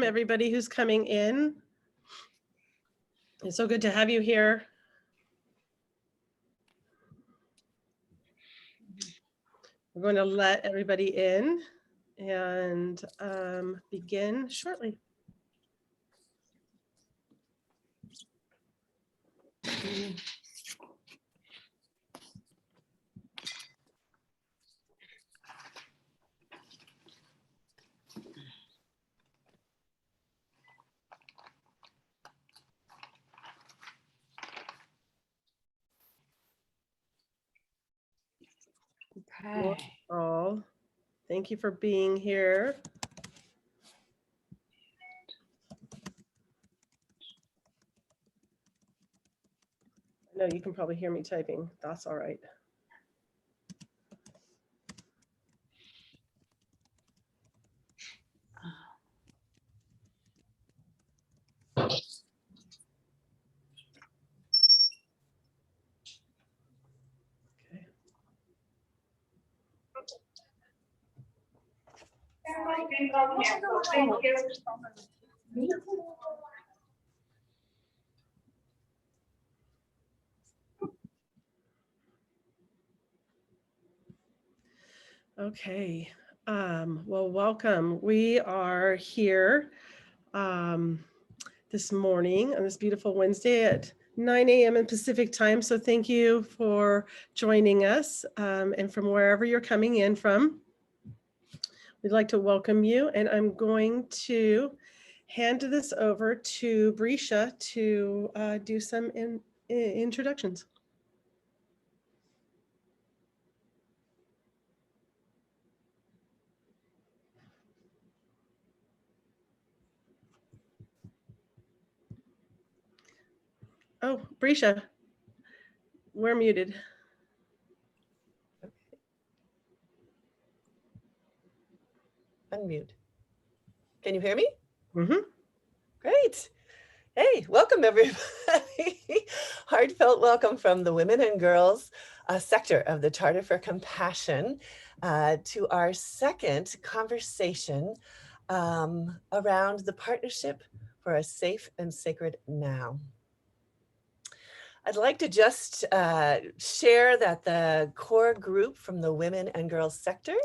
Everybody who's coming in. It's so good to have you here. We're going to let everybody in and begin shortly. Okay. All. Thank you for being here. I know you can probably hear me typing. That's all right. Okay. Well, welcome. We are here this morning on this beautiful Wednesday at 9 a.m. in Pacific time. So thank you for joining us and from wherever you're coming in from. We'd like to welcome you, and I'm going to hand this over to Brisha to do some introductions. Oh, Brisha, we're muted. Unmute. Can you hear me? Mm-hmm. Great. Hey, welcome everybody. Heartfelt welcome from the Women and Girls sector of the Charter for Compassion to our second conversation around the partnership for a safe and sacred now. I'd like to just share that the core group from the Women and Girls sector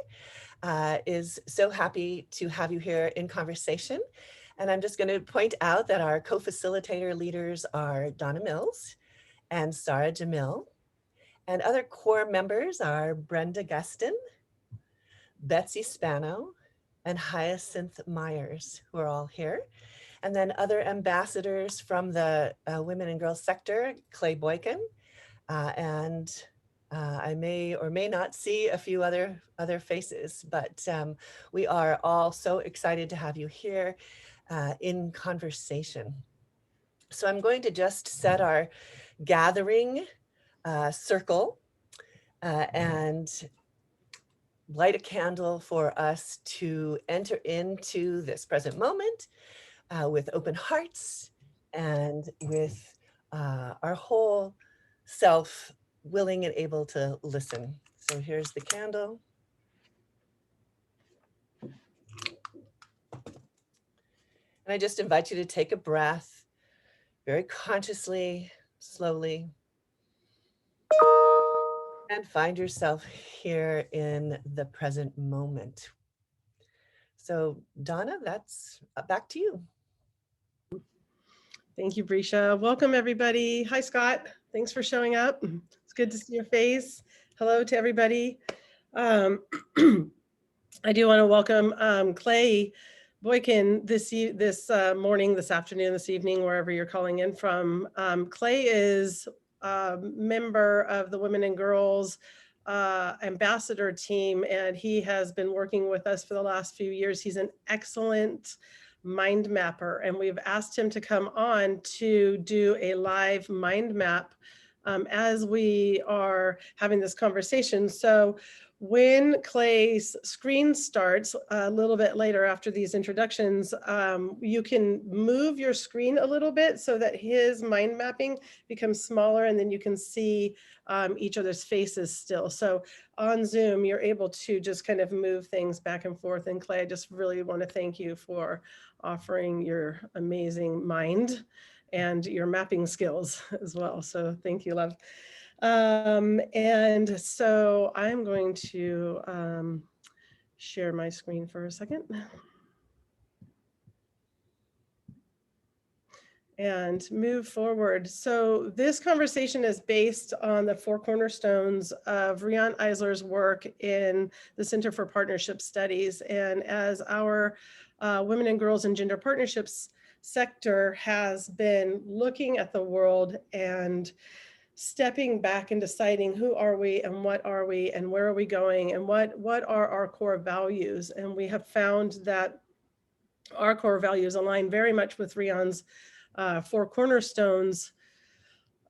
is so happy to have you here in conversation. And I'm just going to point out that our co-facilitator leaders are Donna Mills and Sarah Jamil. And other core members are Brenda Gustin, Betsy Spano, and Hyacinth Myers, who are all here. And then other ambassadors from the Women and Girls sector, Clay Boykin, and I may or may not see a few other faces, but we are all so excited to have you here in conversation. So I'm going to just set our gathering circle and light a candle for us to enter into this present moment with open hearts and with our whole self willing and able to listen. So here's the candle. And I just invite you to take a breath very consciously, slowly, and find yourself here in the present moment. So Donna, that's back to you. Thank you, Brisha. Welcome, everybody. Hi, Scott. Thanks for showing up. It's good to see your face. Hello to everybody. I do want to welcome Clay Boykin this morning, this afternoon, this evening, wherever you're calling in from. Clay is a member of the Women and Girls ambassador team, and he has been working with us for the last few years. He's an excellent mind mapper, and we've asked him to come on to do a live mind map as we are having this conversation. So when Clay's screen starts a little bit later after these introductions, you can move your screen a little bit so that his mind mapping becomes smaller, and then you can see each other's faces still. So on Zoom, you're able to just kind of move things back and forth. And Clay, I just really want to thank you for offering your amazing mind and your mapping skills as well. So thank you, love. And so I'm going to share my screen for a second. And move forward. So this conversation is based on the 4 cornerstones of Rian Eisler's work in the Center for Partnership Studies. And as our Women and Girls in Gender Partnerships sector has been looking at the world and stepping back and deciding who are we and what are we and where are we going and what are our core values. And we have found that our core values align very much with Rian's 4 cornerstones,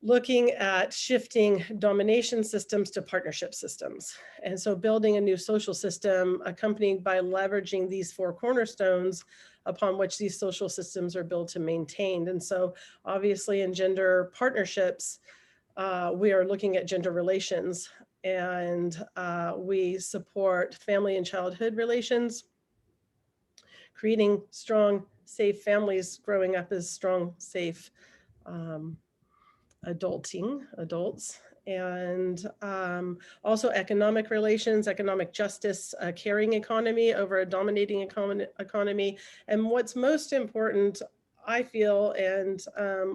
looking at shifting domination systems to partnership systems. And so building a new social system accompanied by leveraging these 4 cornerstones upon which these social systems are built and maintained. And so obviously in gender partnerships, we are looking at gender relations, and we support family and childhood relations, creating strong, safe families growing up as strong, safe adults, and also economic relations, economic justice, a caring economy over a dominating economy. And what's most important, I feel, and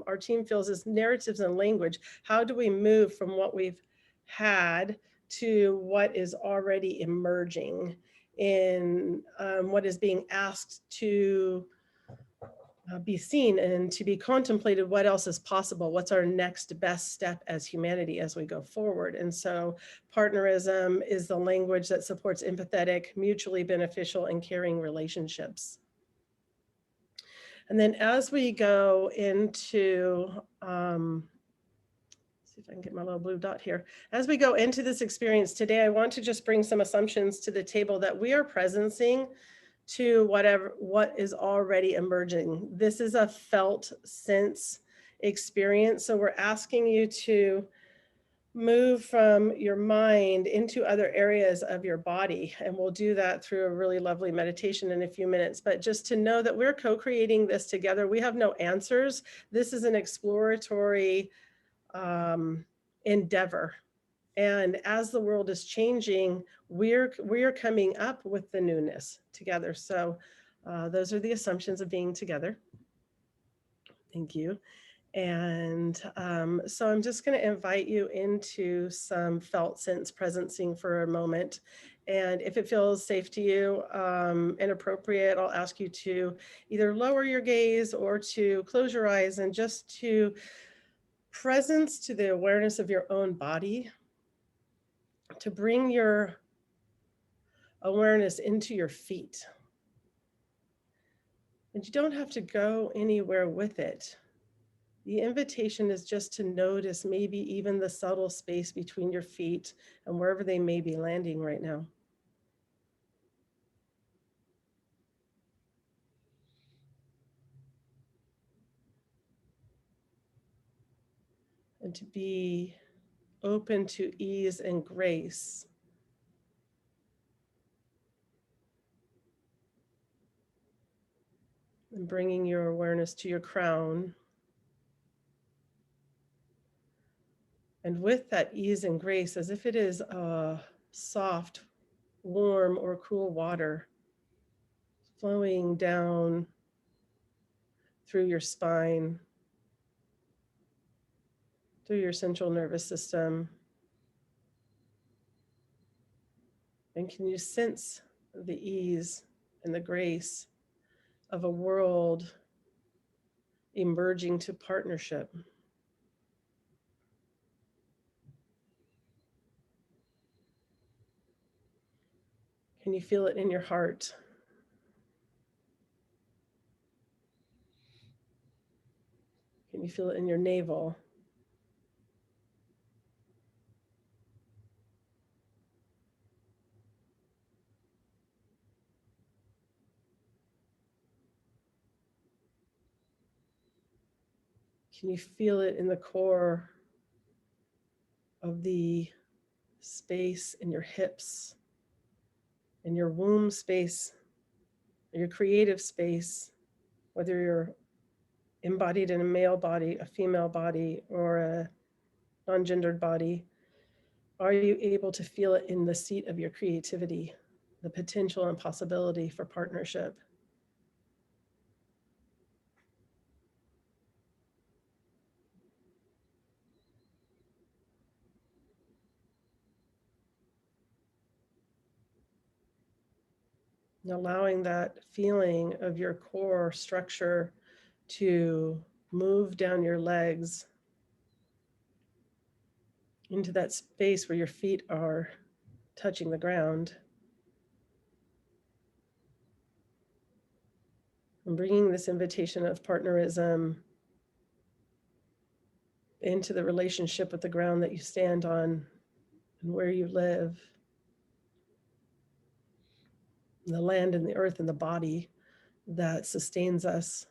our team feels, is narratives and language. How do we move from what we've had to what is already emerging in what is being asked to be seen and to be contemplated? What else is possible? What's our next best step as humanity as we go forward? And so partnerism is the language that supports empathetic, mutually beneficial, and caring relationships. And then as we go into, see if I can get my little blue dot here. As we go into this experience today, I want to just bring some assumptions to the table that we are presencing to what is already emerging. This is a felt sense experience. So we're asking you to move from your mind into other areas of your body. And we'll do that through a really lovely meditation in a few minutes. But just to know that we're co-creating this together. We have no answers. This is an exploratory endeavor. And as the world is changing, we're coming up with the newness together. So those are the assumptions of being together. Thank you. And so I'm just going to invite you into some felt sense presencing for a moment. And if it feels safe to you and appropriate, I'll ask you to either lower your gaze or to close your eyes and just to presence to the awareness of your own body, to bring your awareness into your feet. And you don't have to go anywhere with it. The invitation is just to notice maybe even the subtle space between your feet and wherever they may be landing right now. And to be open to ease and grace. And bringing your awareness to your crown. And with that ease and grace, as if it is a soft, warm, or cool water flowing down through your spine, through your central nervous system. And can you sense the ease and the grace of a world emerging to partnership? Can you feel it in your heart? Can you feel it in your navel? Can you feel it in the core of the space in your hips, in your womb space, your creative space, whether you're embodied in a male body, a female body, or a non-gendered body, are you able to feel it in the seat of your creativity, the potential and possibility for partnership? And allowing that feeling of your core structure to move down your legs into that space where your feet are touching the ground. And bringing this invitation of partnerism into the relationship with the ground that you stand on and where you live, the land and the earth and the body that sustains us.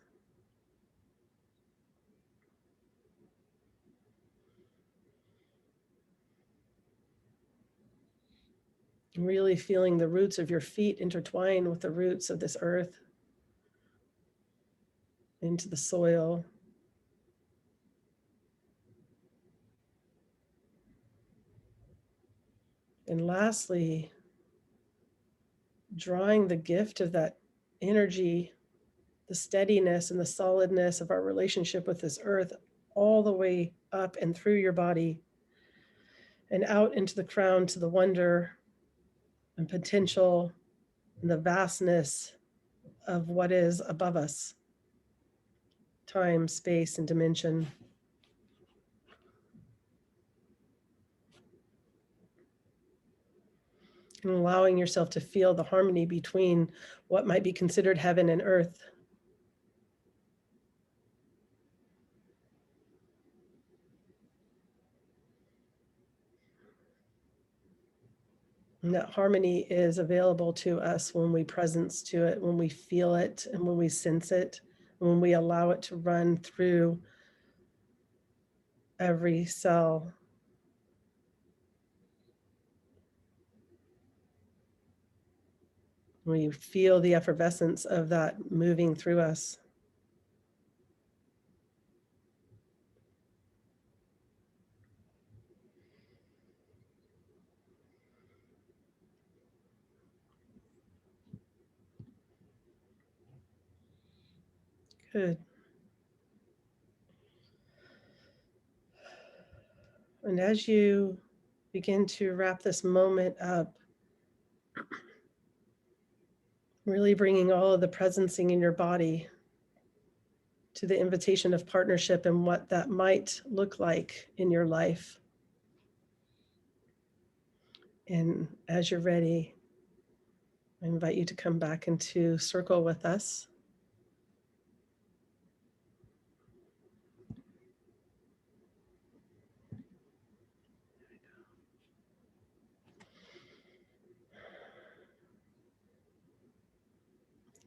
Really feeling the roots of your feet intertwine with the roots of this earth into the soil. And lastly, drawing the gift of that energy, the steadiness and the solidness of our relationship with this earth all the way up and through your body and out into the crown to the wonder and potential and the vastness of what is above us, time, space, and dimension. And allowing yourself to feel the harmony between what might be considered heaven and earth. And that harmony is available to us when we presence to it, when we feel it, and when we sense it, and when we allow it to run through every cell. When you feel the effervescence of that moving through us. Good. And as you begin to wrap this moment up, really bringing all of the presencing in your body to the invitation of partnership and what that might look like in your life. And as you're ready, I invite you to come back into circle with us.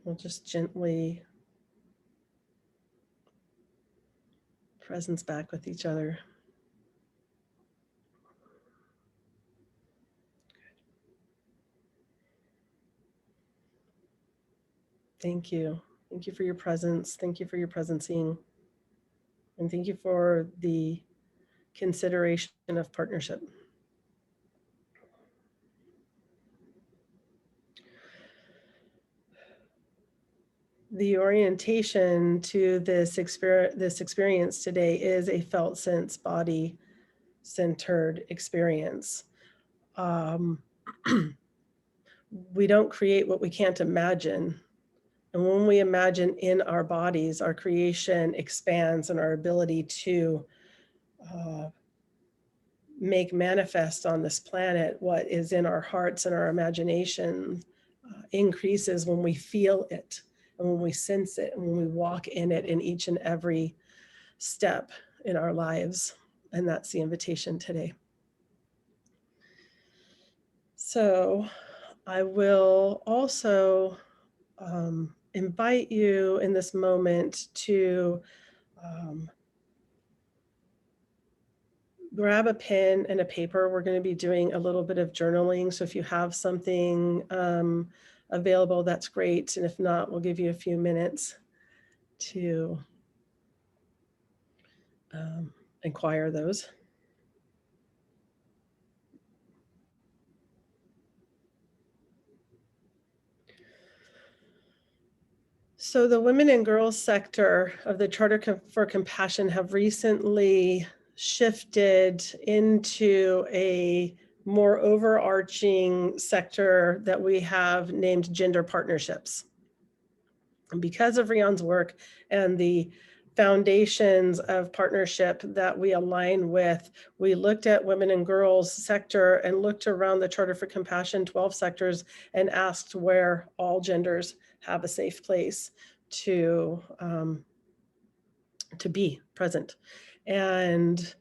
We'll just gently presence back with each other. Thank you. Thank you for your presence. Thank you for your presencing. And thank you for the consideration of partnership. The orientation to this experience today is a felt sense, body centered experience. We don't create what we can't imagine. And when we imagine in our bodies, our creation expands and our ability to make manifest on this planet what is in our hearts and our imagination increases when we feel it and when we sense it and when we walk in it in each and every step in our lives. And that's the invitation today. So I will also invite you in this moment to grab a pen and a paper. We're going to be doing a little bit of journaling. So if you have something available, that's great. And if not, we'll give you a few minutes. to inquire those. So the women and girls sector of the Charter for Compassion have recently shifted into a more overarching sector that we have named gender partnerships. And because of Rion's work and the foundations of partnership that we align with, we looked at women and girls sector and looked around the Charter for Compassion 12 sectors and asked where all genders have a safe place to be present. And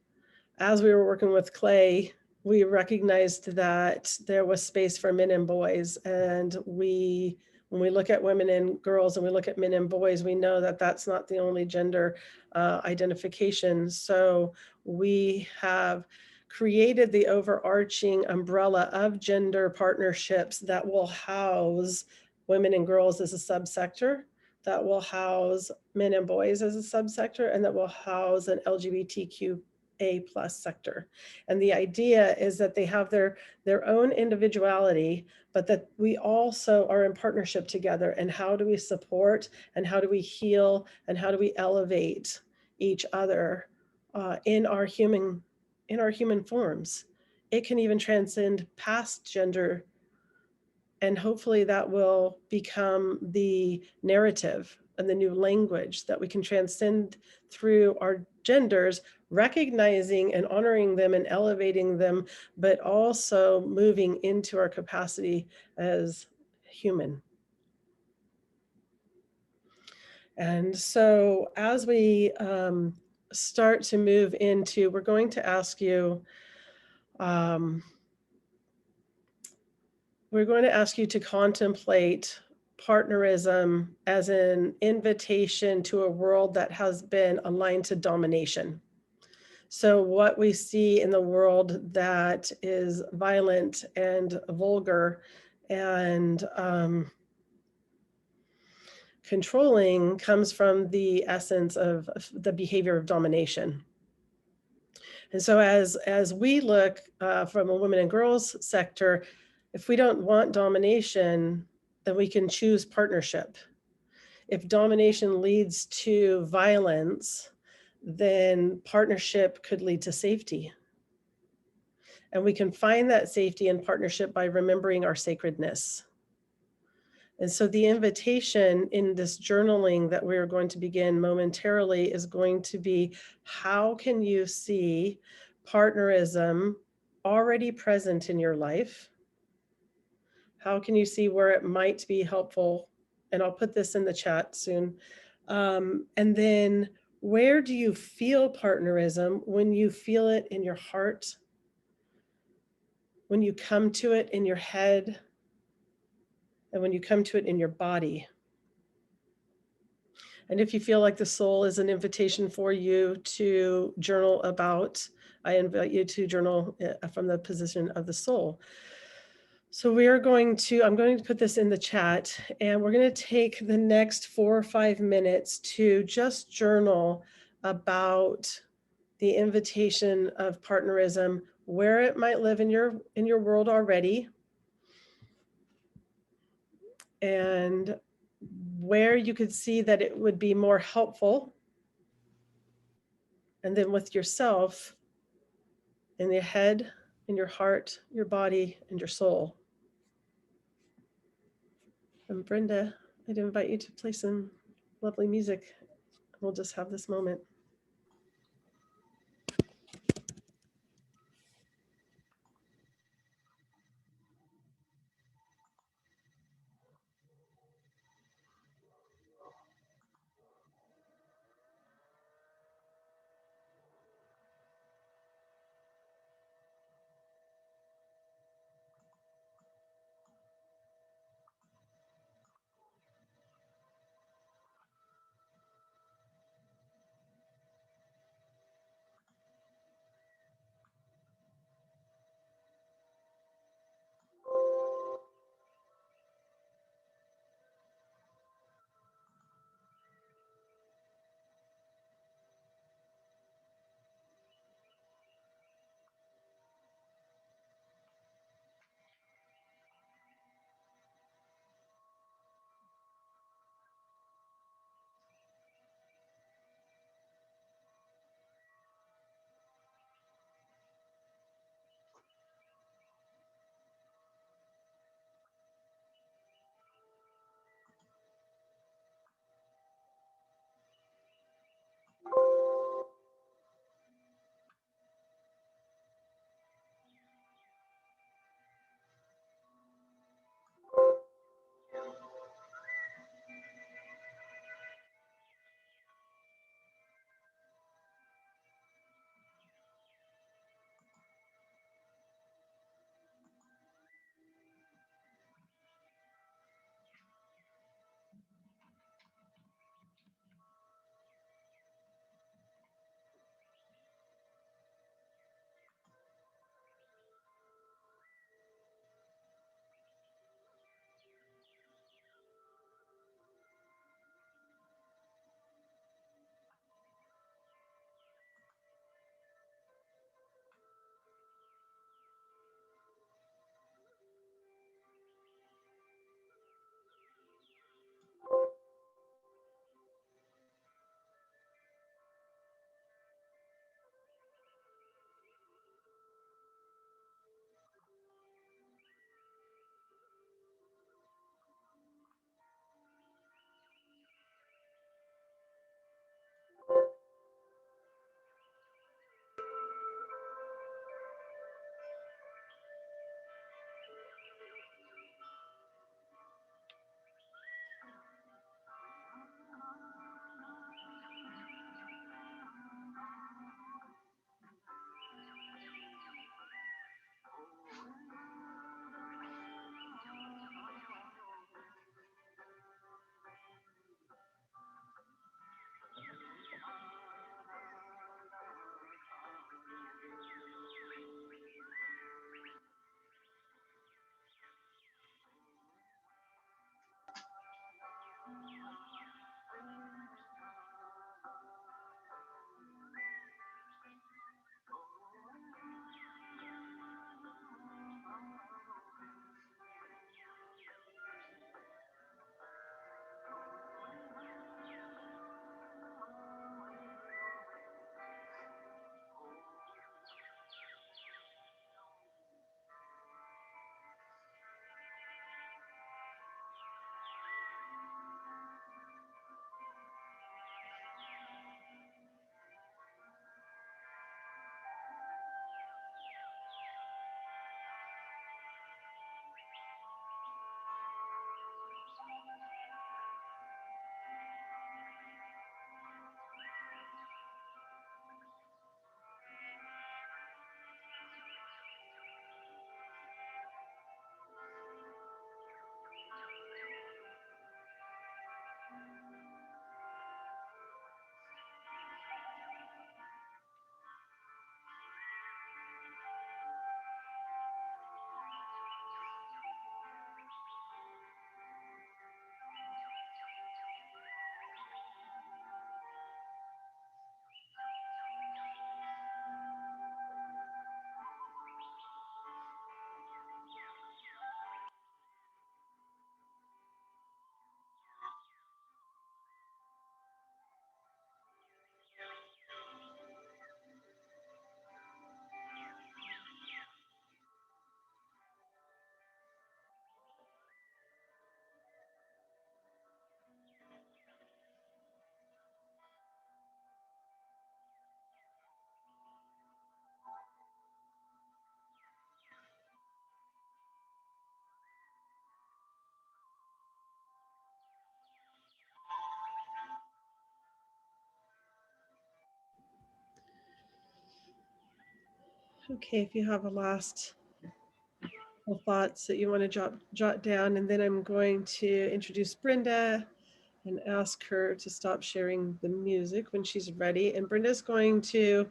as we were working with Clay, we recognized that there was space for men and boys. And when we look at women and girls and we look at men and boys, we know that that's not the only gender identification. So we have created the overarching umbrella of gender partnerships that will house women and girls as a subsector, that will house men and boys as a subsector, and that will house an LGBTQ A+ sector. And the idea is that they have their own individuality, but that we also are in partnership together. And how do we support, and how do we heal, and how do we elevate each other in our human forms? It can even transcend past gender, and hopefully that will become the narrative and the new language that we can transcend through our genders, recognizing and honoring them and elevating them, but also moving into our capacity as human. And so as we start to move into, we're going to ask you, we're going to ask you to contemplate partnerism as an invitation to a world that has been aligned to domination. So what we see in the world that is violent and vulgar and controlling comes from the essence of the behavior of domination. And so as we look from a women and girls sector, if we don't want domination, then we can choose partnership. If domination leads to violence, then partnership could lead to safety. And we can find that safety in partnership by remembering our sacredness. And so the invitation in this journaling that we are going to begin momentarily is going to be, how can you see partnerism already present in your life? How can you see where it might be helpful? And I'll put this in the chat soon. And then where do you feel partnerism when you feel it in your heart, when you come to it in your head, and when you come to it in your body? And if you feel like the soul is an invitation for you to journal about, I invite you to journal from the position of the soul. So I'm going to put this in the chat, and we're going to take the next 4 or 5 minutes to just journal about the invitation of partnerism, where it might live in your world already, and where you could see that it would be more helpful. And then with yourself, in your head, in your heart, your body, and your soul. And Brenda, I'd invite you to play some lovely music. We'll just have this moment. Okay, if you have a last thoughts that you want to jot down, and then I'm going to introduce Brenda and ask her to stop sharing the music when she's ready. And Brenda's going to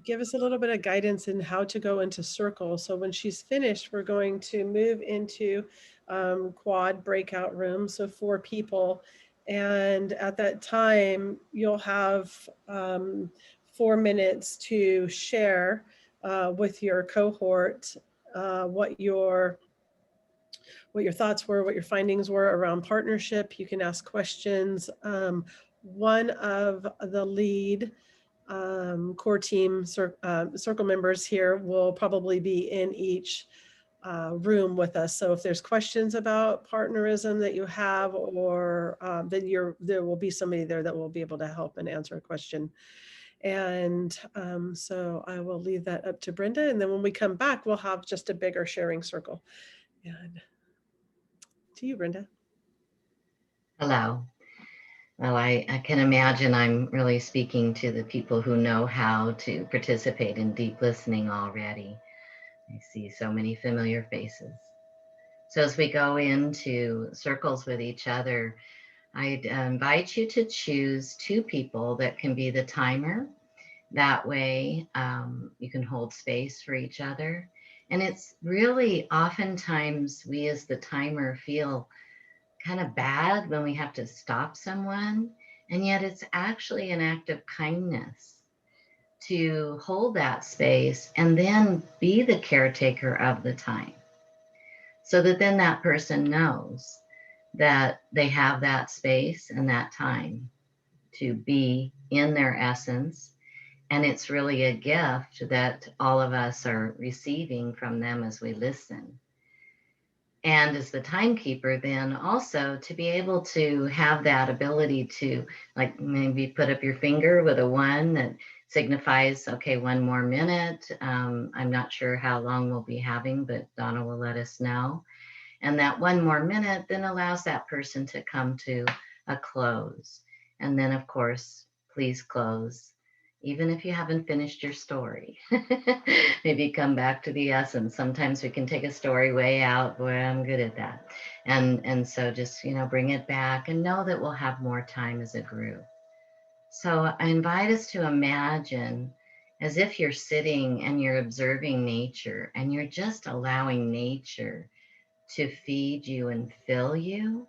give us a little bit of guidance in how to go into circle. So when she's finished, we're going to move into quad breakout room, so 4 people. And at that time, you'll have 4 minutes to share with your cohort what your thoughts were, what your findings were around partnership. You can ask questions. One of the lead core team circle members here will probably be in each room with us. So if there's questions about partnerism that you have, or then there will be somebody there that will be able to help and answer a question. And so I will leave that up to Brenda. And then when we come back, we'll have just a bigger sharing circle. And to you, Brenda. Hello. Well, I can imagine I'm really speaking to the people who know how to participate in deep listening already. I see so many familiar faces. So as we go into circles with each other, I'd invite you to choose 2 people that can be the timer. That way you can hold space for each other. And it's really oftentimes we as the timer feel kind of bad when we have to stop someone. And yet it's actually an act of kindness to hold that space and then be the caretaker of the time. So that then that person knows that they have that space and that time to be in their essence. And it's really a gift that all of us are receiving from them as we listen. And as the timekeeper, then also to be able to have that ability to, like, maybe put up your finger with a 1 that signifies, okay, 1 more minute. I'm not sure how long we'll be having, but Donna will let us know. And that 1 more minute then allows that person to come to a close. And then, of course, please close, even if you haven't finished your story. Maybe come back to the essence. Sometimes we can take a story way out. Boy, I'm good at that. And so just, bring it back and know that we'll have more time as a group. So I invite us to imagine as if you're sitting and you're observing nature and you're just allowing nature to feed you and fill you,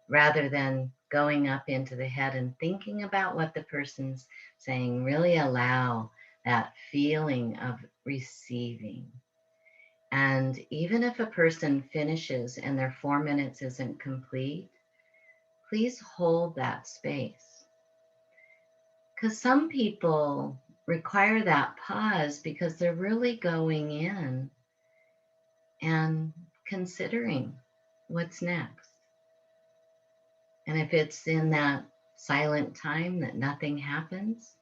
rather than going up into the head and thinking about what the person's saying. Really allow that feeling of receiving. And even if a person finishes and their 4 minutes isn't complete, please hold that space. Because some people require that pause because they're really going in and considering what's next. And if it's in that silent time that nothing happens,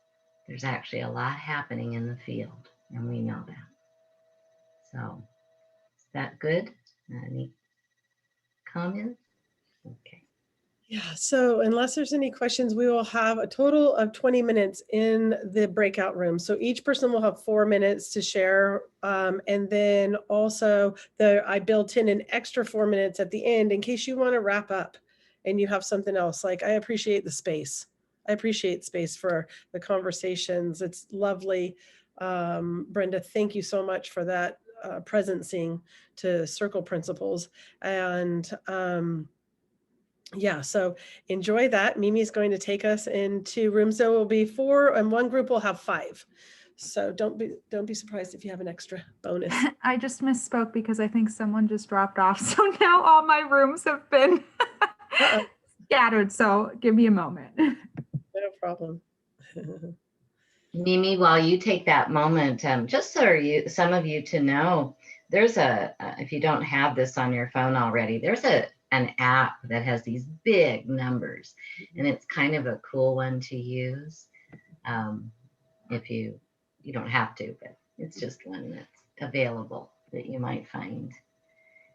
there's actually a lot happening in the field, and we know that. So, is that good? Any comments? Okay. Yeah, so unless there's any questions, we will have a total of 20 minutes in the breakout room. So each person will have 4 minutes to share. And then also I built in an extra 4 minutes at the end in case you want to wrap up and you have something else. Like, I appreciate the space. I appreciate space for the conversations. It's lovely. Brenda, thank you so much for that presencing to circle principles. And yeah, so enjoy that. Mimi's going to take us into rooms. There will be 4 and one group will have 5. So don't be surprised if you have an extra bonus. I just misspoke because I think someone just dropped off. So now all my rooms have been scattered. So give me a moment. No problem. Mimi, while you take that moment, just so some of you to know, there's if you don't have this on your phone already, there's an app that has these big numbers, and it's kind of a cool one to use. If you don't have to, but it's just one that's available that you might find.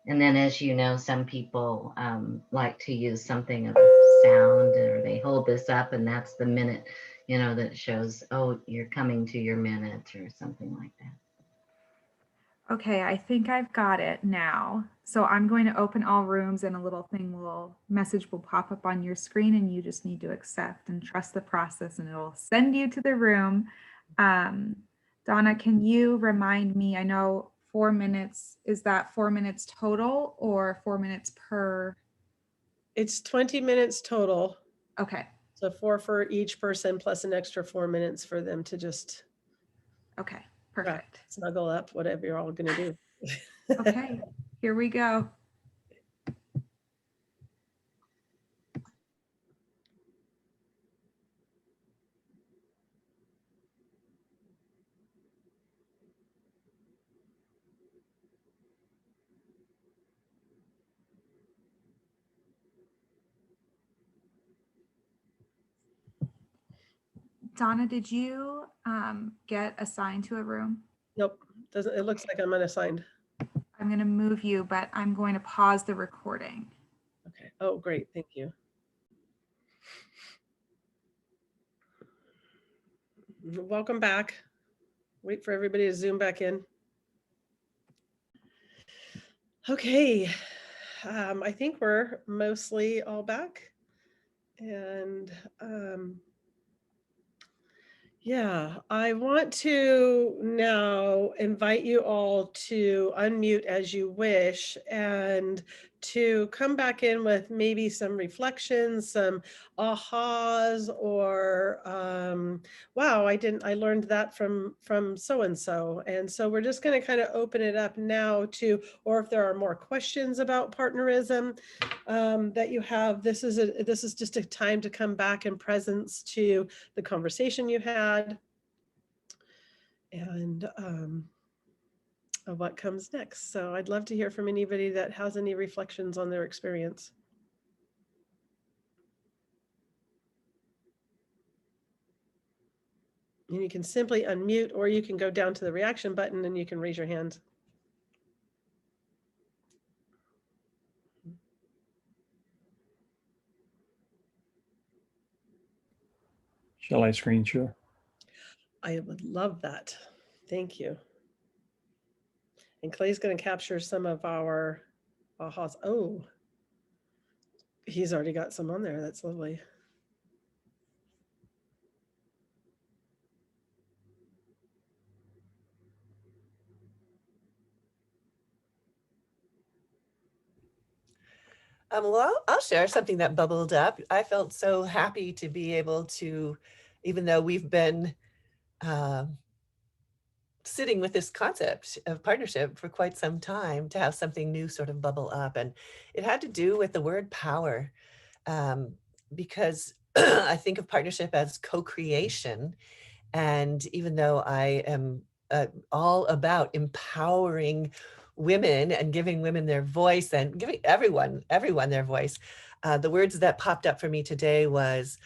And then, as you know, some people like to use something of a sound, or they hold this up and that's the minute you know, that shows, oh, you're coming to your minute or something like that. Okay, I think I've got it now. So I'm going to open all rooms and a little message will pop up on your screen and you just need to accept and trust the process and it'll send you to the room. Donna, can you remind me, I know 4 minutes, is that 4 minutes total or 4 minutes per? It's 20 minutes total. Okay. So 4 for each person plus an extra 4 minutes for them to just Okay, perfect. snuggle up, whatever you're all gonna do. Okay, here we go. Donna, did you get assigned to a room? Nope, doesn't, it looks like I'm unassigned. I'm going to move you, but I'm going to pause the recording. Okay, oh, great, thank you. Welcome back. Wait for everybody to zoom back in. Okay, I think we're mostly all back. And yeah, I want to now invite you all to unmute as you wish and to come back in with maybe some reflections, some ahas, or wow, I learned that from so-and-so. And so we're just going to kind of open it up now to, or if there are more questions about partnerism that you have, this is just a time to come back in presence to the conversation you had and of what comes next. So I'd love to hear from anybody that has any reflections on their experience. And you can simply unmute, or you can go down to the reaction button and you can raise your hand. Shall I screen share? I would love that. Thank you. And Clay's going to capture some of our ahas. Oh, he's already got some on there. That's lovely. Well, I'll share something that bubbled up. I felt so happy to be able to, even though we've been sitting with this concept of partnership for quite some time, to have something new sort of bubble up. And it had to do with the word power, because I think of partnership as co-creation. And even though I am all about empowering women and giving women their voice and giving everyone their voice, the words that popped up for me today was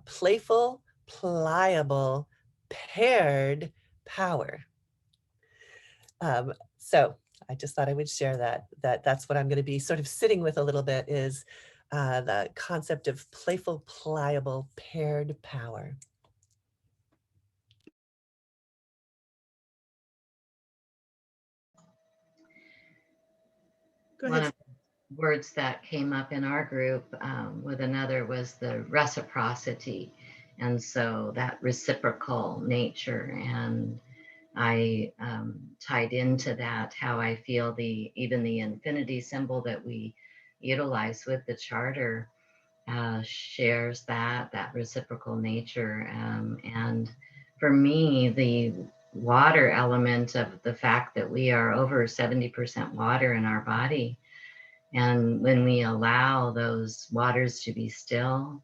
playful, pliable, paired power. So I just thought I would share that's what I'm going to be sort of sitting with a little bit, is the concept of playful, pliable, paired power. Go One ahead. of the words that came up in our group with another was the reciprocity. And so that reciprocal nature. And I tied into that how I feel even the infinity symbol that we utilize with the charter shares that reciprocal nature. And for me, the water element of the fact that we are over 70% water in our body. And when we allow those waters to be still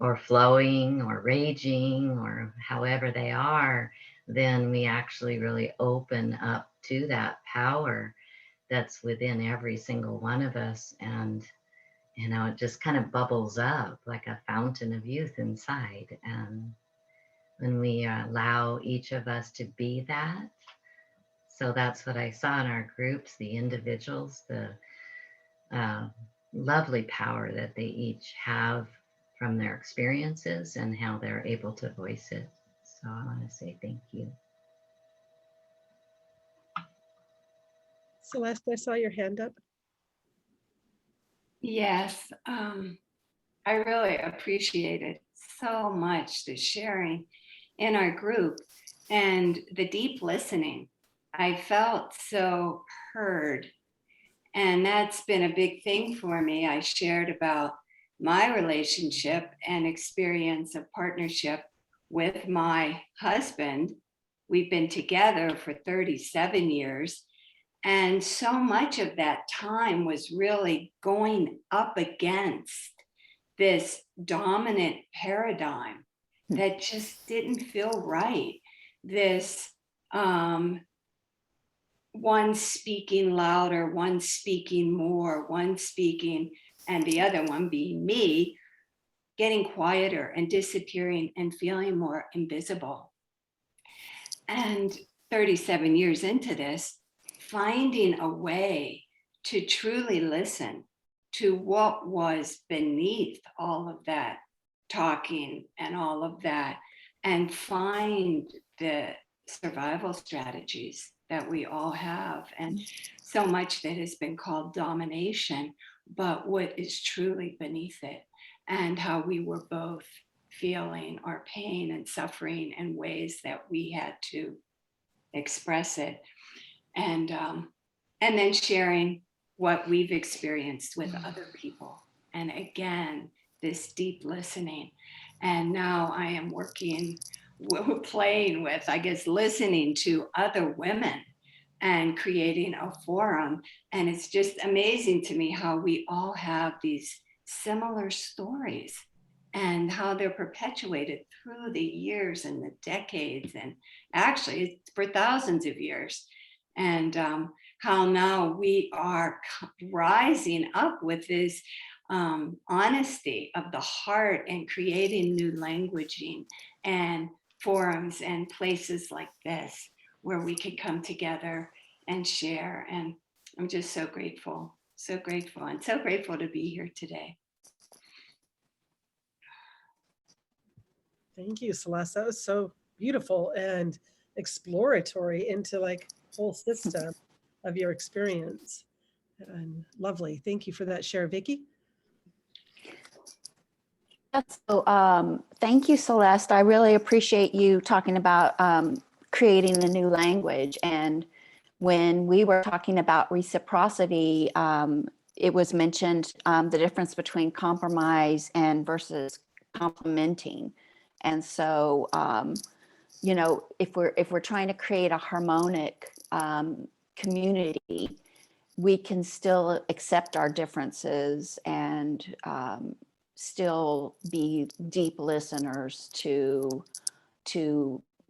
or flowing or raging or however they are, then we actually really open up to that power that's within every single one of us. And, you know, it just kind of bubbles up like a fountain of youth inside. And when we allow each of us to be that, so that's what I saw in our groups, the individuals, the lovely power that they each have from their experiences and how they're able to voice it. So I want to say thank you. Celeste, I saw your hand up. Yes, I really appreciated so much the sharing in our group and the deep listening. I felt so heard. And that's been a big thing for me. I shared about my relationship and experience of partnership with my husband. We've been together for 37 years. And so much of that time was really going up against this dominant paradigm that just didn't feel right. This one speaking louder, one speaking more, one speaking, and the other one being me, getting quieter and disappearing and feeling more invisible. And 37 years into this, finding a way to truly listen to what was beneath all of that talking and all of that, and find the survival strategies that we all have. And so much that has been called domination, but what is truly beneath it, and how we were both feeling our pain and suffering in ways that we had to express it. And then sharing what we've experienced with other people. And again, this deep listening. And now I am playing with, I guess, listening to other women and creating a forum. And it's just amazing to me how we all have these similar stories and how they're perpetuated through the years and the decades, and actually for thousands of years. And how now we are rising up with this honesty of the heart and creating new languaging and forums and places like this where we can come together and share. And I'm just so grateful, and so grateful to be here today. Thank you, Celeste. That was so beautiful and exploratory into like whole system of your experience. And lovely. Thank you for that share, Vicki. So thank you, Celeste. I really appreciate you talking about creating a new language. And when we were talking about reciprocity, it was mentioned the difference between compromise and versus complementing. And so, you know, if we're trying to create a harmonic community, we can still accept our differences and still be deep listeners to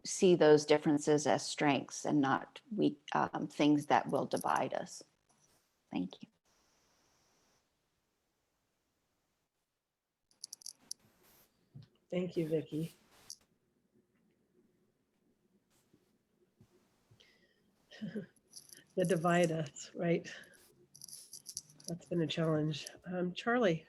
see those differences as strengths and not weak things that will divide us. Thank you. Thank you, Vicki. The divide us, right? That's been a challenge. Charlie.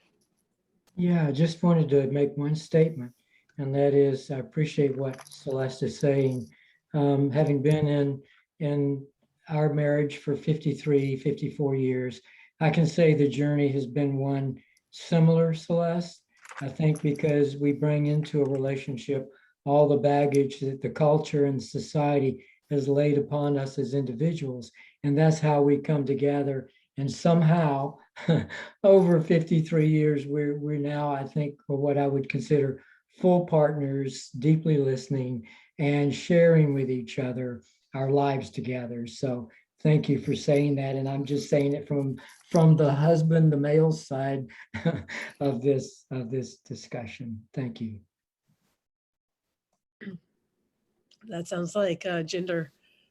Yeah, I just wanted to make one statement, and that is I appreciate what Celeste is saying. Having been in our marriage for 53, 54 years, I can say the journey has been one similar, Celeste. I think because we bring into a relationship all the baggage that the culture and society has laid upon us as individuals, and that's how we come together. And somehow, over 53 years, we're now, I think, what I would consider full partners, deeply listening and sharing with each other our lives together. So thank you for saying that. And I'm just saying it from the husband, the male side of this discussion. Thank you. That sounds like a gender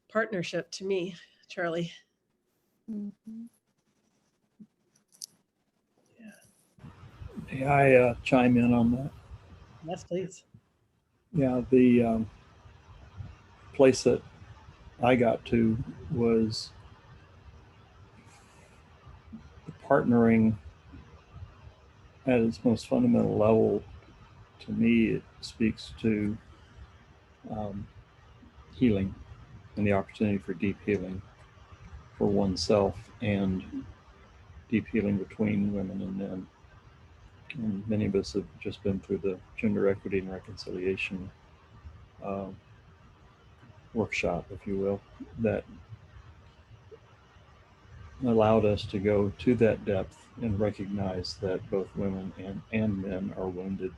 partnership to me, Charlie. Mm-hmm. May I chime in on that? Yes, please. Yeah, the place that I got to was partnering at its most fundamental level to me, it speaks to healing and the opportunity for deep healing for oneself and deep healing between women and men. And many of us have just been through the gender equity and reconciliation workshop, if you will, that allowed us to go to that depth and recognize that both women and men are wounded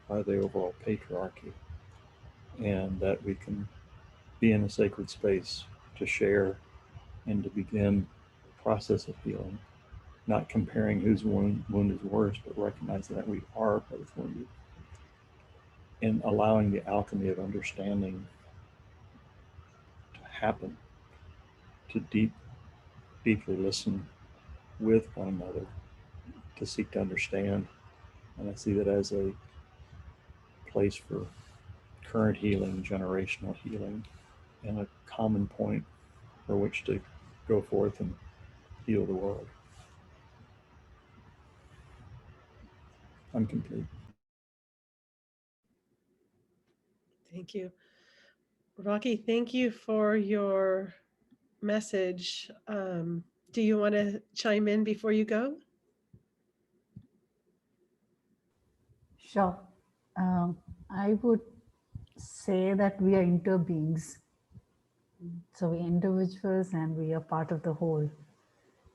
by the overall patriarchy, and that we can be in a sacred space to share and to begin the process of healing, not comparing whose wound is worse, but recognizing that we are both wounded, and allowing the alchemy of understanding to happen, to deeply listen with one another, to seek to understand. And I see that as a place for current healing, generational healing, and a common point for which to go forth and heal the world. I'm complete. Thank you. Rocky, thank you for your message. Do you want to chime in before you go? Sure. I would say that we are interbeings. So we are individuals and we are part of the whole.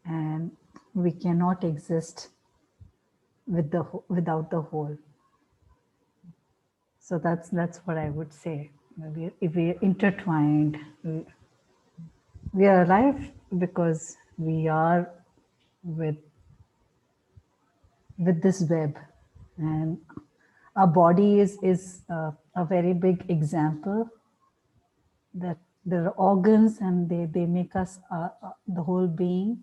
And we cannot exist without the whole. So that's what I would say. If we are intertwined, we are alive because we are with this web, and our body is a very big example that there are organs and they make us the whole being,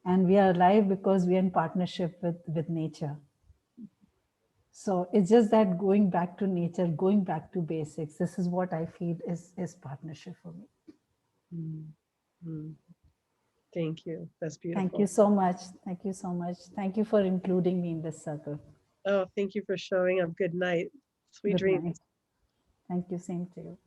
and we are alive because we are in partnership with nature. So it's just that going back to nature, going back to basics, this is what I feel is partnership for me. Mm-hmm. Thank you. That's beautiful. Thank you so much. Thank you so much. Thank you for including me in this circle. Oh, thank you for showing up. Good night. Sweet Good dreams. night. Thank you. Same to you.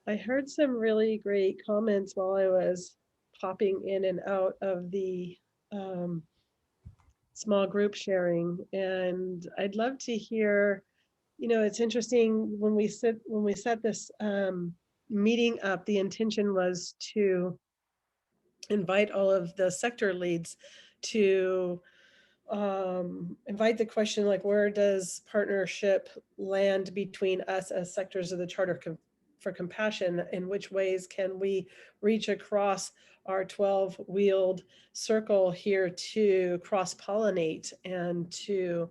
I heard some really great comments while I was popping in and out of the small group sharing, and I'd love to hear. You know, it's interesting when we set this meeting up. The intention was to invite all of the sector leads to invite the question, like, where does partnership land between us as sectors of the Charter for Compassion? In which ways can we reach across our 12-wheeled circle here to cross-pollinate and to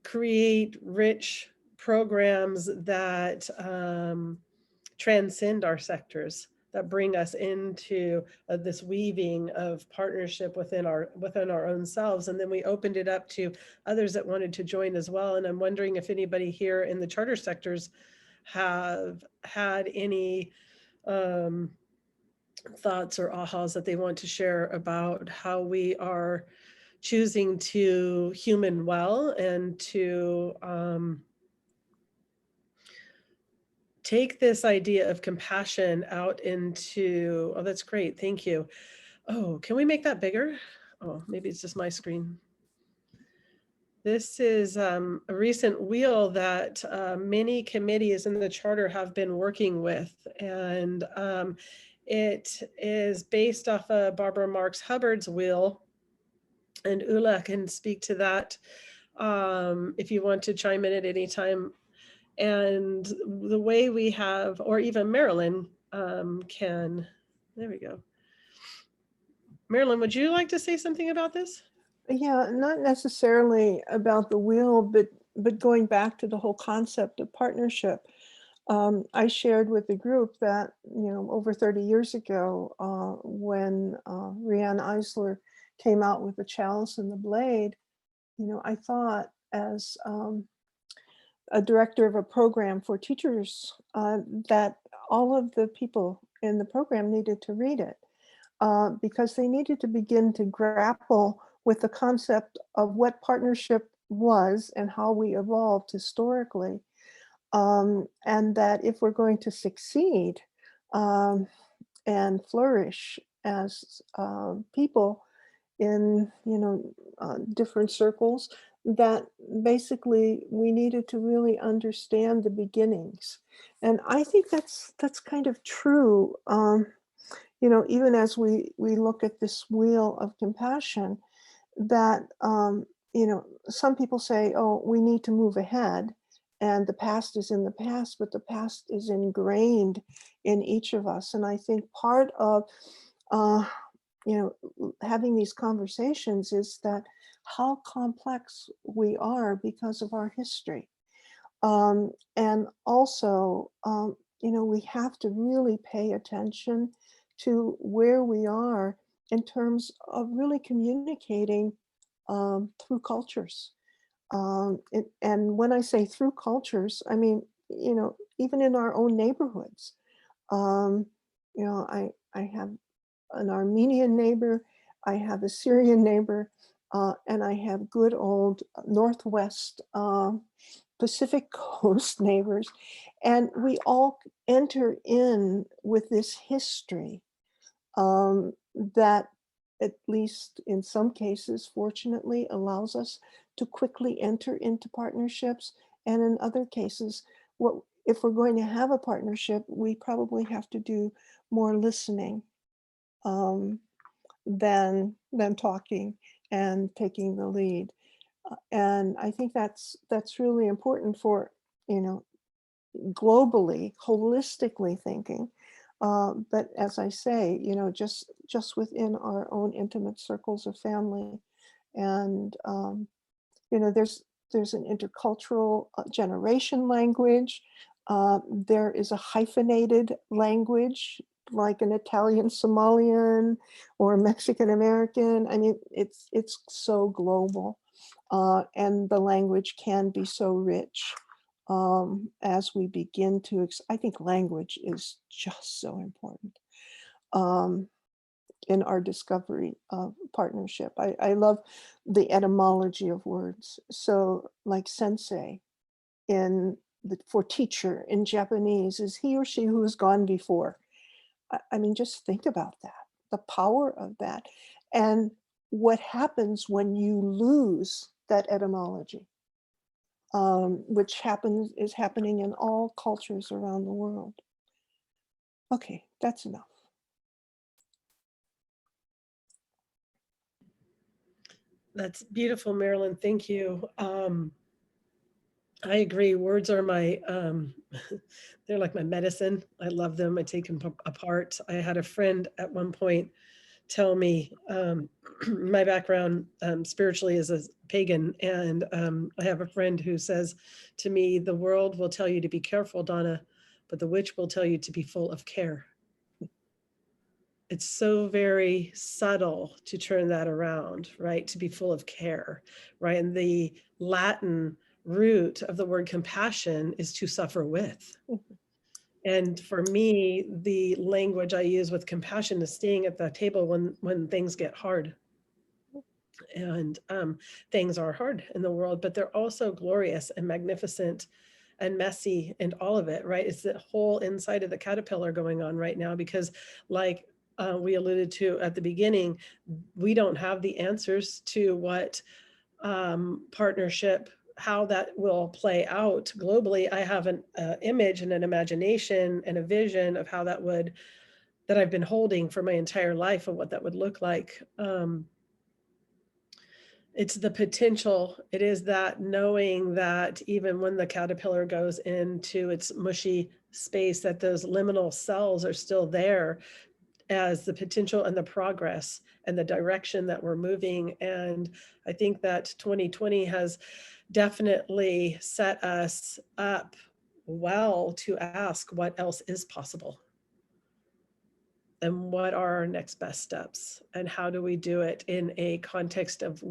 create rich programs that transcend our sectors, that bring us into this weaving of partnership within our own selves. And then we opened it up to others that wanted to join as well. And I'm wondering if anybody here in the charter sectors have had any thoughts or ahas that they want to share about how we are choosing to human well and to take this idea of compassion out into, oh, that's great. Thank you. Oh, can we make that bigger? Oh, maybe it's just my screen. This is a recent wheel that many committees in the charter have been working with. And it is based off of Barbara Marx Hubbard's wheel. And Ula can speak to that if you want to chime in at any time. And the way we have, or even Marilyn can, there we go. Marilyn, would you like to say something about this? Yeah, not necessarily about the wheel, but going back to the whole concept of partnership. I shared with the group that, over 30 years ago, when Rianne Eisler came out with The Chalice and the Blade, I thought, as a director of a program for teachers, that all of the people in the program needed to read it. because they needed to begin to grapple with the concept of what partnership was and how we evolved historically. And that if we're going to succeed and flourish as people in, different circles, that basically we needed to really understand the beginnings. And I think that's kind of true. Even as we look at this wheel of compassion, that some people say, oh, we need to move ahead, and the past is in the past, but the past is ingrained in each of us. And I think part of having these conversations is that how complex we are because of our history. And also, we have to really pay attention to where we are in terms of really communicating through cultures. And when I say through cultures, I mean, even in our own neighborhoods. I have an Armenian neighbor, I have a Syrian neighbor, and I have good old Northwest Pacific Coast neighbors. And we all enter in with this history that, at least in some cases, fortunately, allows us to quickly enter into partnerships. And in other cases, if we're going to have a partnership, we probably have to do more listening than talking and taking the lead. And I think that's really important for, globally, holistically thinking. But as I say, just within our own intimate circles of family. And, there's an intercultural generation language. There is a hyphenated language, like an Italian Somalian or Mexican American. I mean, it's so global. And the language can be so rich as we begin to, I think language is just so important in our discovery of partnership. I love the etymology of words. So like sensei for teacher in Japanese is he or she who has gone before. I mean, just think about that, the power of that. And what happens when you lose that etymology, which is happening in all cultures around the world. Okay, that's enough. That's beautiful, Marilyn. Thank you. I agree. Words are my, they're like my medicine. I love them. I take them apart. I had a friend at one point tell me, my background spiritually is a pagan. And I have a friend who says to me, the world will tell you to be careful, Donna, but the witch will tell you to be full of care. It's so very subtle to turn that around, right? To be full of care, right? And the Latin root of the word compassion is to suffer with. And for me, the language I use with compassion is staying at the table when things get hard. And things are hard in the world, but they're also glorious and magnificent and messy and all of it, right? It's the whole inside of the caterpillar going on right now, because like we alluded to at the beginning, we don't have the answers to what partnership, how that will play out globally. I have an image and an imagination and a vision of how that I've been holding for my entire life of what that would look like. It's the potential. It is that knowing that even when the caterpillar goes into its mushy space, that those liminal cells are still there as the potential and the progress and the direction that we're moving. And I think that 2020 has definitely set us up well to ask what else is possible. And what are our next best steps? And how do we do it in a context of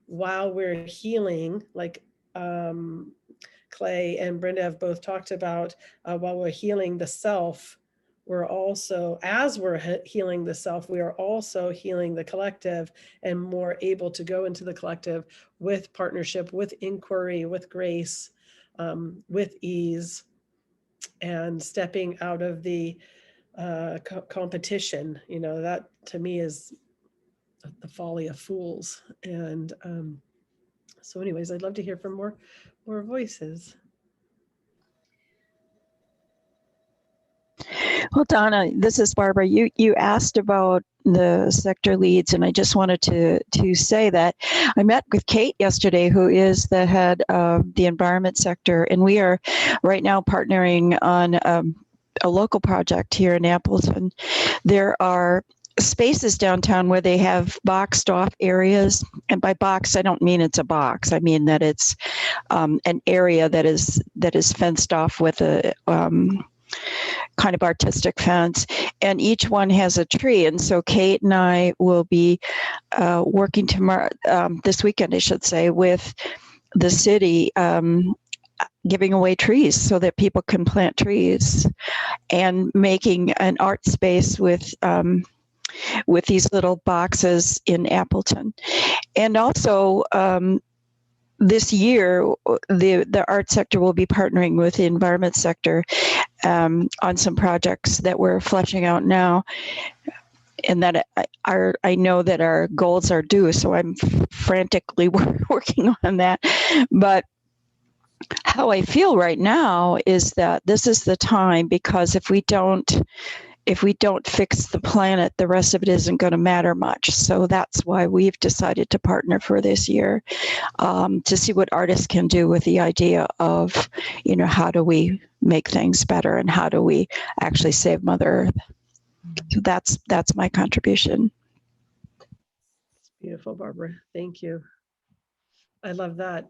while we're healing, like Clay and Brenda have both talked about, while we're healing the self, we're also, as we're healing the self, we are also healing the collective and more able to go into the collective with partnership, with inquiry, with grace, with ease, and stepping out of the competition. You know, that to me is the folly of fools. And so anyways, I'd love to hear from more voices. Well, Donna, this is Barbara. You asked about the sector leads, and I just wanted to say that I met with Kate yesterday, who is the head of the environment sector, and we are right now partnering on a local project here in Appleton. There are spaces downtown where they have boxed off areas, and by box I don't mean it's a box. I mean that it's an area that is fenced off with a kind of artistic fence, and each one has a tree. And so Kate and I will be working tomorrow, this weekend, I should say, with the city, giving away trees so that people can plant trees, and making an art space with these little boxes in Appleton. And also, this year, the art sector will be partnering with the environment sector on some projects that we're fleshing out now, and that I know that our goals are due, so I'm frantically working on that. But how I feel right now is that this is the time, because if we don't fix the planet, the rest of it isn't going to matter much. So that's why we've decided to partner for this year, to see what artists can do with the idea of, you know, how do we make things better and how do we actually save Mother Earth. So that's my contribution. It's beautiful, Barbara. Thank you. I love that.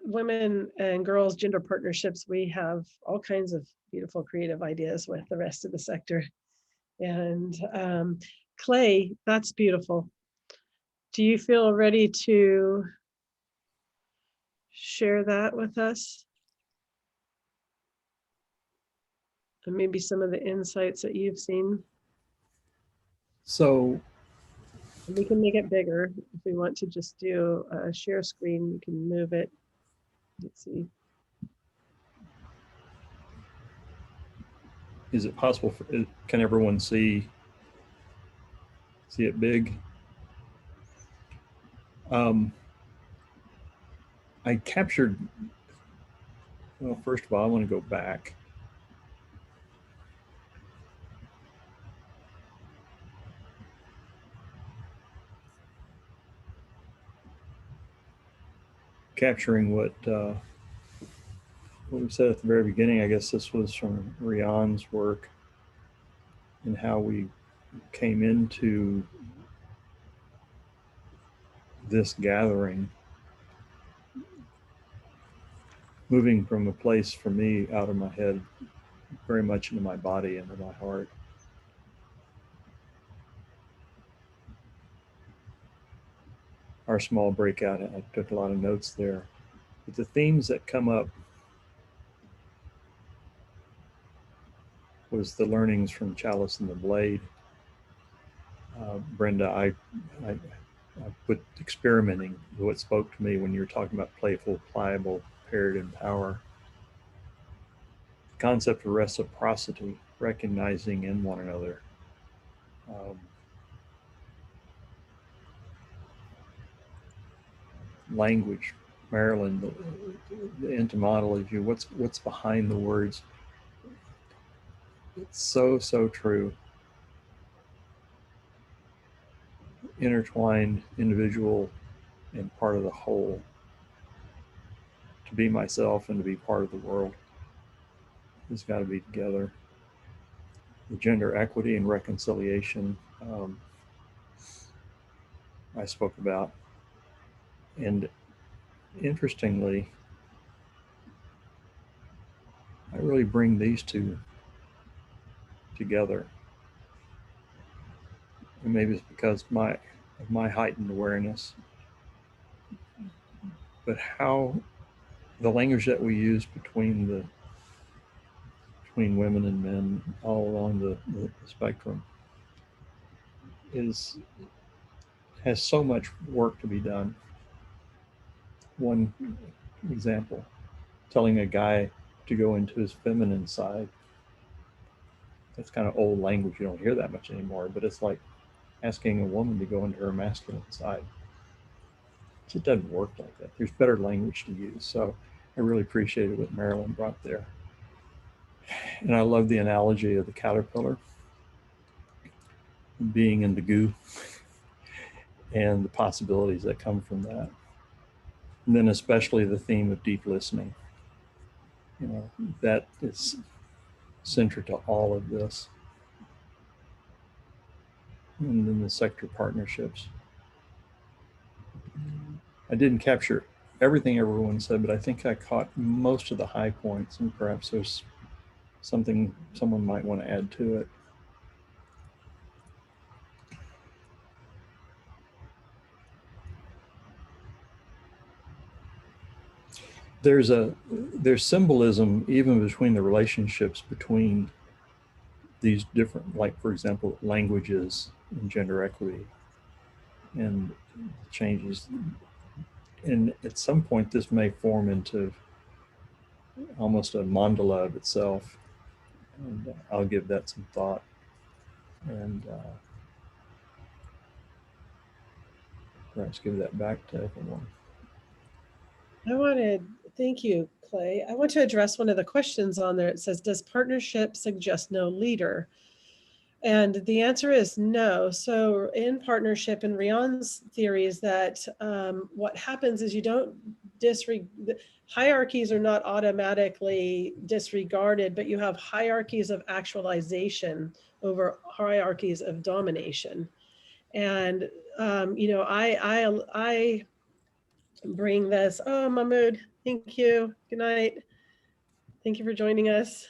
Women and girls gender partnerships, we have all kinds of beautiful creative ideas with the rest of the sector. And Clay, that's beautiful. Do you feel ready to share that with us? And maybe some of the insights that you've seen. So we can make it bigger if we want to just do a share screen. We can move it. Let's see. is it possible for, can everyone see it big? I captured, well, first of all, I want to go back. Capturing what we said at the very beginning. I guess this was from Rian's work and how we came into this gathering, moving from a place for me out of my head, very much into my body, into my heart. Our small breakout, I took a lot of notes there. But the themes that come up was the learnings from Chalice and the Blade. Brenda, I put experimenting, what spoke to me when you were talking about playful, pliable, paired in power. The concept of reciprocity, recognizing in one another. Language, Marilyn, the etymology, what's behind the words. It's so true. Intertwined, individual, and part of the whole. To be myself and to be part of the world. It's got to be together. The gender equity and reconciliation I spoke about. And interestingly, I really bring these two together. And maybe it's because of my heightened awareness, but how the language that we use between between women and men all along the spectrum has so much work to be done. One example, telling a guy to go into his feminine side. That's kind of old language. You don't hear that much anymore, but it's like asking a woman to go into her masculine side. It doesn't work like that. There's better language to use. So I really appreciated what Marilyn brought there. And I love the analogy of the caterpillar being in the goo and the possibilities that come from that. And then especially the theme of deep listening. You know, that is central to all of this. And then the sector partnerships. I didn't capture everything everyone said, but I think I caught most of the high points, and perhaps there's something someone might want to add to it. There's symbolism even between the relationships between these different, like for example, languages and gender equity and changes. And at some point this may form into almost a mandala of itself. And I'll give that some thought. And perhaps give that back to everyone. Thank you, Clay. I want to address one of the questions on there. It says, does partnership suggest no leader? And the answer is no. So in partnership, and Rion's theory is that what happens is you don't hierarchies are not automatically disregarded, but you have hierarchies of actualization over hierarchies of domination. And you know, I bring this. Oh, Mahmoud, thank you. Good night. Thank you for joining us.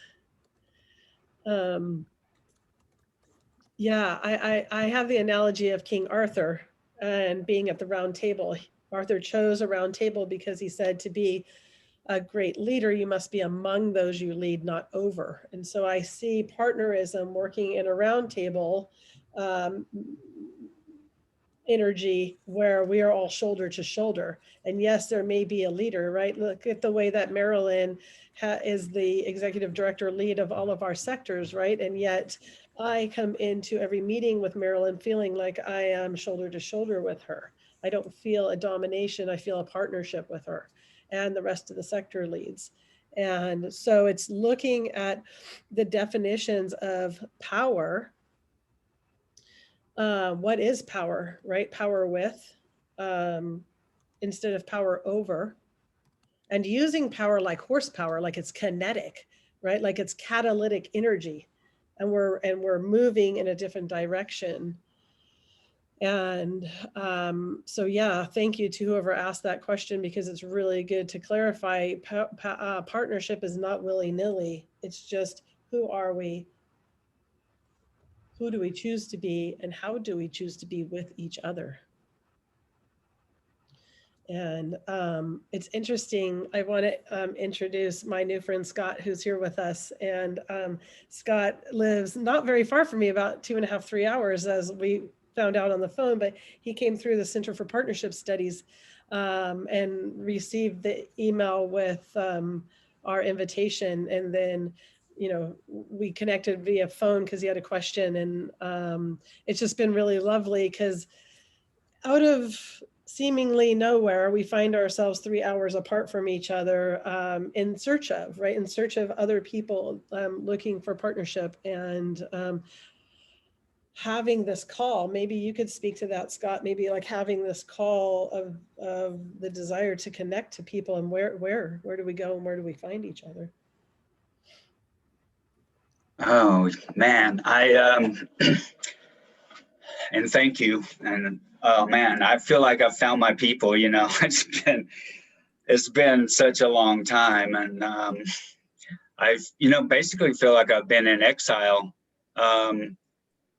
Yeah, I have the analogy of King Arthur and being at the round table. Arthur chose a round table because he said to be a great leader, you must be among those you lead, not over. And so I see partnerism working in a round table energy where we are all shoulder to shoulder. And yes, there may be a leader, right? Look at the way that Marilyn is the executive director lead of all of our sectors, right? And yet I come into every meeting with Marilyn feeling like I am shoulder to shoulder with her. I don't feel a domination, I feel a partnership with her and the rest of the sector leads. And so it's looking at the definitions of power. What is power, right? Power with, instead of power over, and using power like horsepower, like it's kinetic, right? Like it's catalytic energy, and we're moving in a different direction. And so yeah, thank you to whoever asked that question, because it's really good to clarify. Partnership is not willy-nilly. It's just, who are we? Who do we choose to be, and how do we choose to be with each other? And it's interesting. I want to introduce my new friend, Scott, who's here with us. And Scott lives not very far from me, about 2.5, 3 hours, as we found out on the phone, but he came through the Center for Partnership Studies and received the email with our invitation. And then, you know, we connected via phone because he had a question. And it's just been really lovely, because out of seemingly nowhere, we find ourselves 3 hours apart from each other in search of other people looking for partnership. And having this call, maybe you could speak to that, Scott, maybe like having this call of the desire to connect to people, and where do we go and where do we find each other? Oh man, I and thank you. And oh man, I feel like I've found my people, you know. It's been such a long time. And I've, you know, basically feel like I've been in exile,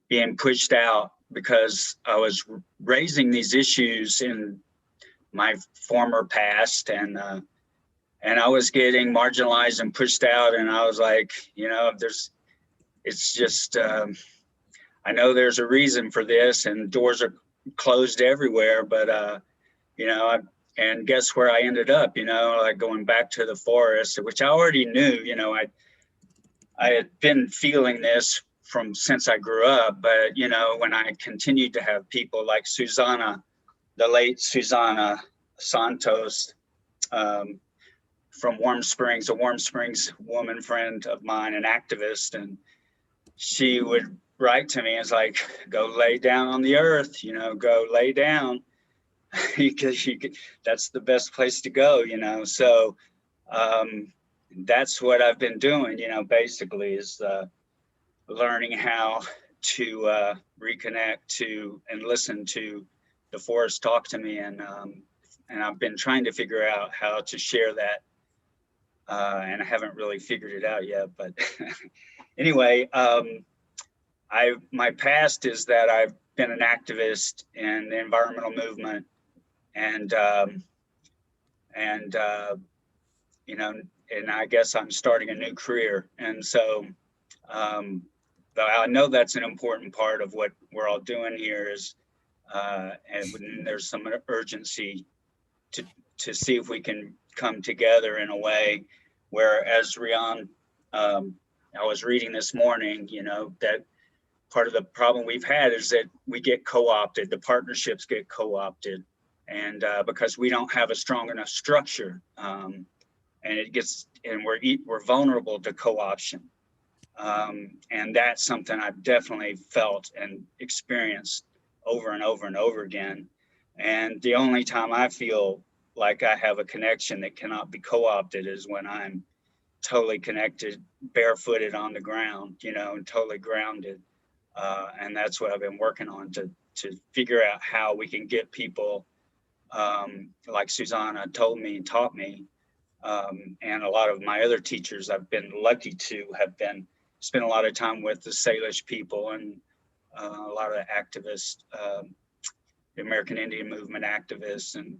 being pushed out because I was raising these issues in my former past, and and I was getting marginalized and pushed out. And I was like, you know, it's just, I know there's a reason for this, and doors are closed everywhere, but, you know, and guess where I ended up, you know, like going back to the forest, which I already knew, you know, I had been feeling this from since I grew up, but, you know, when I continued to have people like Susanna, the late Susanna Santos, from Warm Springs, a Warm Springs woman friend of mine, an activist, and she would write to me, it's like, go lay down on the earth, you know, go lay down, because that's the best place to go, you know. So that's what I've been doing, you know, basically is learning how to reconnect to and listen to the forest talk to me, and I've been trying to figure out how to share that, and I haven't really figured it out yet. But anyway, my past is that I've been an activist in the environmental movement, and you know, and I guess I'm starting a new career, and so I know that's an important part of what we're all doing here is, and there's some urgency to see if we can come together in a way where, as Rian, I was reading this morning, you know, that part of the problem we've had is that we get co-opted, the partnerships get co-opted, and because we don't have a strong enough structure, and we're vulnerable to co-option. And that's something I've definitely felt and experienced over and over and over again. And the only time I feel like I have a connection that cannot be co-opted is when I'm totally connected, barefooted on the ground, you know, and totally grounded. And that's what I've been working on to figure out how we can get people, like Susanna told me and taught me, and a lot of my other teachers I've been lucky to have spent a lot of time with the Salish people and a lot of activists, the American Indian movement activists, and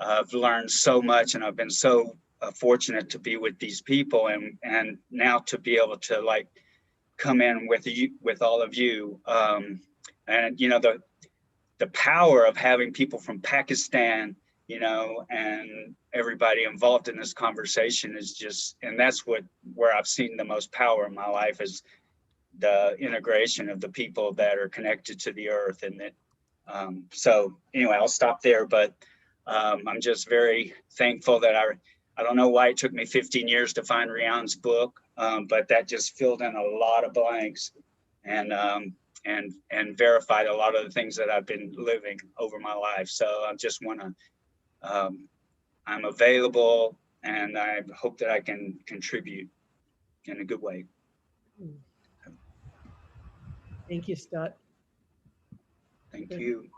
I've learned so much, and I've been so fortunate to be with these people, and now to be able to like come in with all of you, and you know, the power of having people from Pakistan, you know, and everybody involved in this conversation is just, and that's where I've seen the most power in my life is the integration of the people that are connected to the earth. And that, so anyway, I'll stop there, but I'm just very thankful that I don't know why it took me 15 years to find Rian's book, but that just filled in a lot of blanks and verified a lot of the things that I've been living over my life. So I just want to, I'm available, and I hope that I can contribute in a good way. Thank you, Scott. Thank you.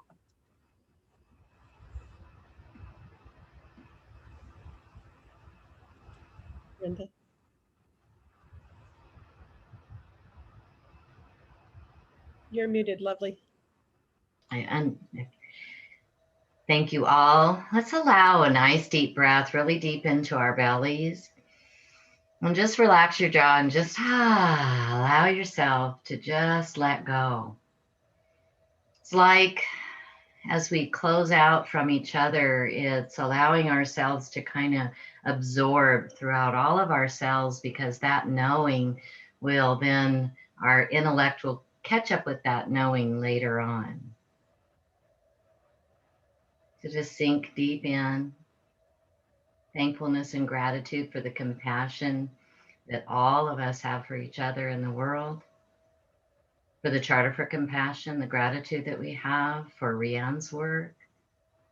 Brenda. You're muted, lovely. Thank you all. Let's allow a nice deep breath, really deep into our bellies. And just relax your jaw and just allow yourself to just let go. It's like as we close out from each other, it's allowing ourselves to kind of absorb throughout all of our cells, because that knowing will then, our intellect will catch up with that knowing later on. So just sink deep in. Thankfulness and gratitude for the compassion that all of us have for each other in the world. For the Charter for Compassion, the gratitude that we have for Rian's work,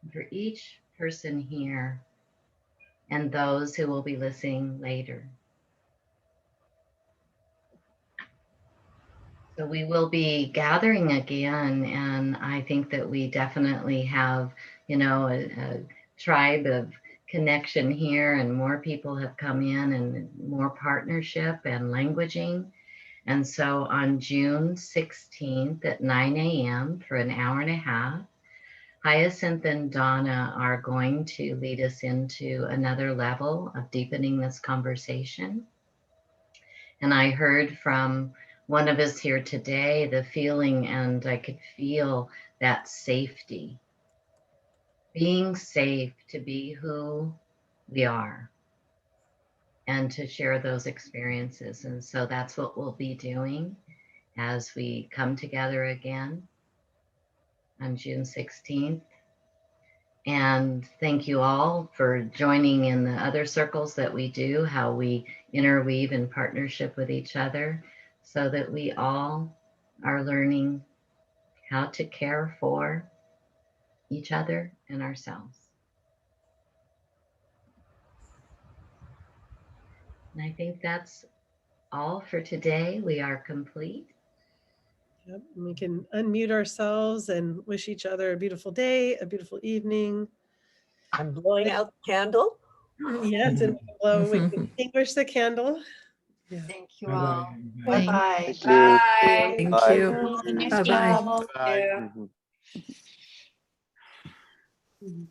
and for each person here and those who will be listening later. So we will be gathering again, and I think that we definitely have, you know, a tribe of connection here, and more people have come in, and more partnership and languaging. And so on June 16th at 9 a.m. for an hour and a half, Hyacinth and Donna are going to lead us into another level of deepening this conversation. And I heard from one of us here today the feeling, and I could feel that safety, being safe to be who we are and to share those experiences. And so that's what we'll be doing as we come together again on June 16th. And thank you all for joining in the other circles that we do, how we interweave in partnership with each other so that we all are learning how to care for each other and ourselves. And I think that's all for today. We are complete. Yep. And we can unmute ourselves and wish each other a beautiful day, a beautiful evening. I'm blowing out the candle. Yes, and we can extinguish the candle. Yeah. Thank you Bye-bye, all. everybody. Bye-bye. Thank you. Thank Bye. you. Nice Bye-bye. meeting you. Bye. Mhm.